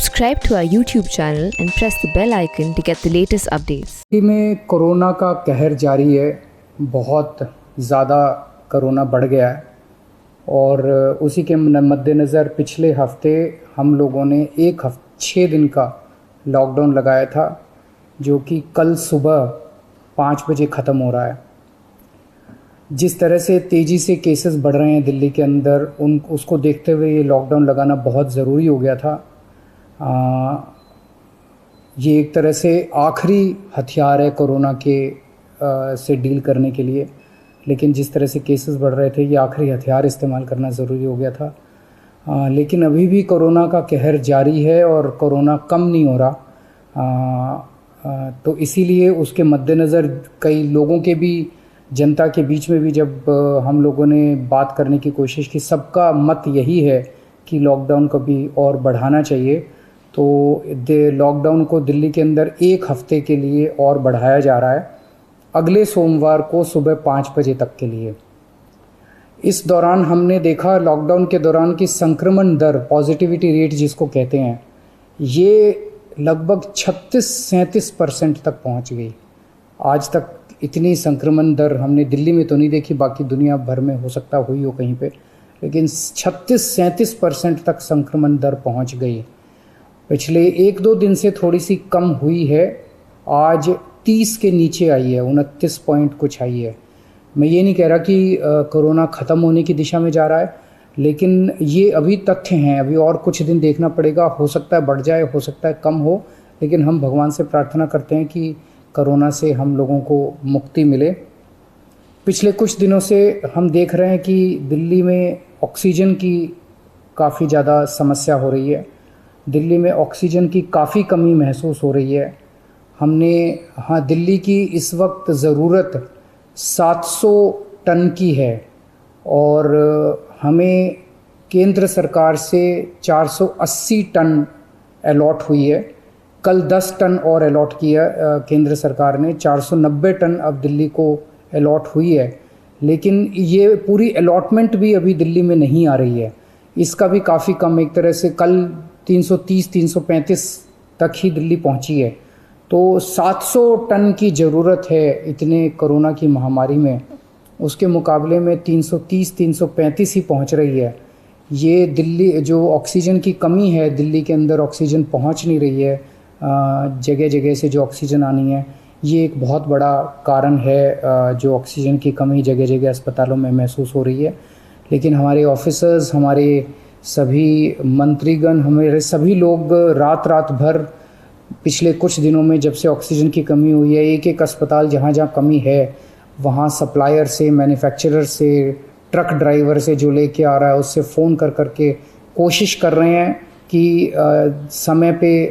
Subscribe to our YouTube channel and press the bell icon to get the latest updates. में corona का कहर जारी है। बहुत ज़्यादा कोरोना बढ़ गया है और उसी के मद्देनज़र पिछले हफ्ते हम लोगों ने 6 दिन का लॉकडाउन लगाया था, जो कि कल सुबह 5 बजे ख़त्म हो रहा है। जिस तरह से तेज़ी से केसेस बढ़ रहे हैं दिल्ली के अंदर, उसको देखते हुए ये लॉकडाउन लगाना बहुत ज़रूरी हो गया था। ये एक तरह से आखिरी हथियार है कोरोना के से डील करने के लिए, लेकिन जिस तरह से केसेस बढ़ रहे थे, ये आखिरी हथियार इस्तेमाल करना ज़रूरी हो गया था। लेकिन अभी भी कोरोना का कहर जारी है और कोरोना कम नहीं हो रहा। तो इसीलिए उसके मद्देनज़र कई लोगों के भी, जनता के बीच में भी जब हम लोगों ने बात करने की कोशिश की, सबका मत यही है कि लॉकडाउन को भी और बढ़ाना चाहिए। तो लॉकडाउन को दिल्ली के अंदर 1 हफ़्ते के लिए और बढ़ाया जा रहा है, अगले सोमवार को सुबह 5 बजे तक के लिए। इस दौरान हमने देखा, लॉकडाउन के दौरान की संक्रमण दर, पॉजिटिविटी रेट जिसको कहते हैं, ये लगभग 36-37% तक पहुंच गई। आज तक इतनी संक्रमण दर हमने दिल्ली में तो नहीं देखी, बाकी दुनिया भर में हो सकता हुई हो कहीं पे, लेकिन 36-37% तक संक्रमण दर पहुंच गई। पिछले 1-2 दिन से थोड़ी सी कम हुई है, आज 30 के नीचे आई है, 29 पॉइंट कुछ आई है। मैं ये नहीं कह रहा कि कोरोना ख़त्म होने की दिशा में जा रहा है, लेकिन ये अभी तथ्य हैं, अभी और कुछ दिन देखना पड़ेगा। हो सकता है बढ़ जाए, हो सकता है कम हो, लेकिन हम भगवान से प्रार्थना करते हैं कि कोरोना से हम लोगों को मुक्ति मिले। पिछले कुछ दिनों से हम देख रहे हैं कि दिल्ली में ऑक्सीजन की काफ़ी ज़्यादा समस्या हो रही है। दिल्ली में ऑक्सीजन की काफ़ी कमी महसूस हो रही है। दिल्ली की इस वक्त ज़रूरत 700 टन की है और हमें केंद्र सरकार से 480 टन अलॉट हुई है। कल 10 टन और अलॉट किया केंद्र सरकार ने, 490 टन अब दिल्ली को अलॉट हुई है। लेकिन ये पूरी अलॉटमेंट भी अभी दिल्ली में नहीं आ रही है, इसका भी काफ़ी कम, एक तरह से कल 330-335 तक ही दिल्ली पहुंची है। तो 700 टन की ज़रूरत है इतने कोरोना की महामारी में, उसके मुकाबले में 330-335 ही पहुंच रही है। ये दिल्ली जो ऑक्सीजन की कमी है, दिल्ली के अंदर ऑक्सीजन पहुंच नहीं रही है, जगह जगह से जो ऑक्सीजन आनी है, ये एक बहुत बड़ा कारण है जो ऑक्सीजन की कमी जगह जगह अस्पतालों में महसूस हो रही है। लेकिन हमारे ऑफिसर्स, हमारे सभी मंत्रीगण, हमारे सभी लोग रात भर पिछले कुछ दिनों में, जब से ऑक्सीजन की कमी हुई है, एक अस्पताल जहाँ जहाँ कमी है, वहाँ सप्लायर से, मैन्युफैक्चरर से, ट्रक ड्राइवर से जो लेके आ रहा है, उससे फ़ोन कर के कोशिश कर रहे हैं कि समय पे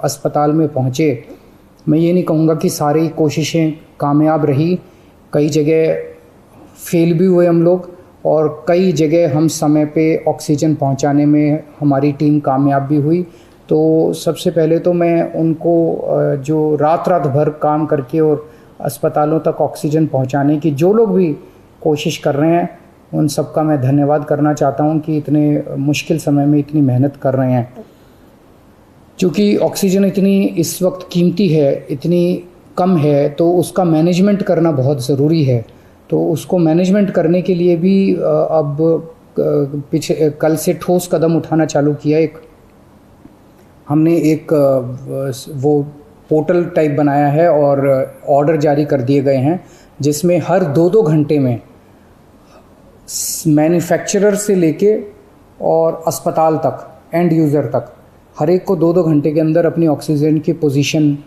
अस्पताल में पहुँचे। मैं ये नहीं कहूँगा कि सारी कोशिशें कामयाब रही, कई जगह फेल भी हुए हम लोग, और कई जगह हम समय पे ऑक्सीजन पहुंचाने में हमारी टीम कामयाब भी हुई। तो सबसे पहले तो मैं उनको जो रात भर काम करके और अस्पतालों तक ऑक्सीजन पहुंचाने की जो लोग भी कोशिश कर रहे हैं, उन सबका मैं धन्यवाद करना चाहता हूं कि इतने मुश्किल समय में इतनी मेहनत कर रहे हैं। क्योंकि ऑक्सीजन इतनी इस वक्त कीमती है, इतनी कम है, तो उसका मैनेजमेंट करना बहुत ज़रूरी है। तो उसको मैनेजमेंट करने के लिए भी अब कल से ठोस कदम उठाना चालू किया। हमने एक वो पोर्टल टाइप बनाया है और ऑर्डर जारी कर दिए गए हैं, जिसमें हर 2-2 घंटे में मैन्युफैक्चरर से लेके और अस्पताल तक, एंड यूज़र तक, हर एक को 2-2 घंटे के अंदर अपनी ऑक्सीजन की पोजीशन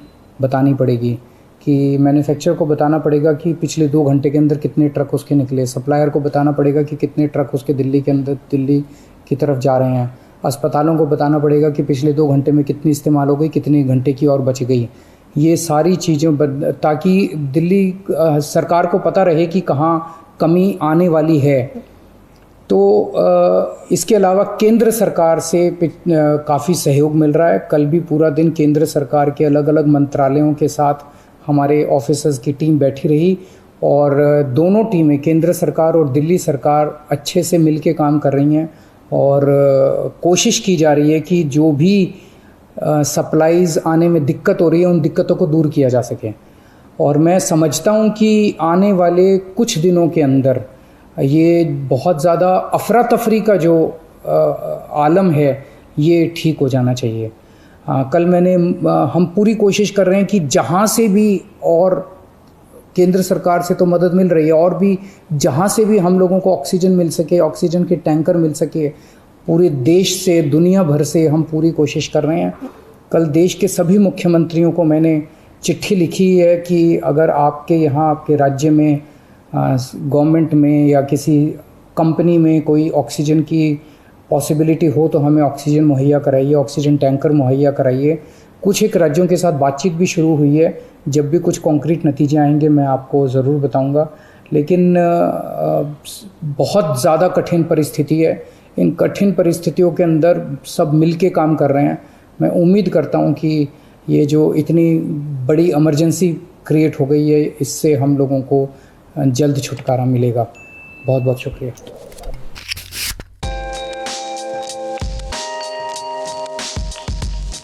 बतानी पड़ेगी। कि मैन्युफैक्चरर को बताना पड़ेगा कि पिछले 2 घंटे के अंदर कितने ट्रक उसके निकले, सप्लायर को बताना पड़ेगा कि कितने ट्रक उसके दिल्ली की तरफ जा रहे हैं, अस्पतालों को बताना पड़ेगा कि पिछले 2 घंटे में कितनी इस्तेमाल हो गई, कितने घंटे की और बच गई। ये सारी चीज़ें ताकि दिल्ली सरकार को पता रहे कि कहाँ कमी आने वाली है। तो इसके अलावा केंद्र सरकार से काफ़ी सहयोग मिल रहा है। कल भी पूरा दिन केंद्र सरकार के अलग अलग मंत्रालयों के साथ हमारे ऑफिसर्स की टीम बैठी रही और दोनों टीमें, केंद्र सरकार और दिल्ली सरकार, अच्छे से मिलके काम कर रही हैं और कोशिश की जा रही है कि जो भी सप्लाईज़ आने में दिक्कत हो रही है, उन दिक्कतों को दूर किया जा सके। और मैं समझता हूँ कि आने वाले कुछ दिनों के अंदर ये बहुत ज़्यादा अफरा तफरी का जो आलम है ये ठीक हो जाना चाहिए। कल हम पूरी कोशिश कर रहे हैं कि जहाँ से भी, और केंद्र सरकार से तो मदद मिल रही है, और भी जहाँ से भी हम लोगों को ऑक्सीजन मिल सके, ऑक्सीजन के टैंकर मिल सके, पूरे देश से, दुनिया भर से हम पूरी कोशिश कर रहे हैं। कल देश के सभी मुख्यमंत्रियों को मैंने चिट्ठी लिखी है कि अगर आपके यहाँ, आपके राज्य में, गवर्नमेंट में या किसी कंपनी में कोई ऑक्सीजन की पॉसिबिलिटी हो तो हमें ऑक्सीजन मुहैया कराइए, ऑक्सीजन टैंकर मुहैया कराइए। कुछ एक राज्यों के साथ बातचीत भी शुरू हुई है, जब भी कुछ कॉन्क्रीट नतीजे आएंगे मैं आपको ज़रूर बताऊंगा। लेकिन बहुत ज़्यादा कठिन परिस्थिति है। इन कठिन परिस्थितियों के अंदर सब मिल के काम कर रहे हैं। मैं उम्मीद करता हूं कि ये जो इतनी बड़ी इमरजेंसी क्रिएट हो गई है, इससे हम लोगों को जल्द छुटकारा मिलेगा। बहुत बहुत शुक्रिया।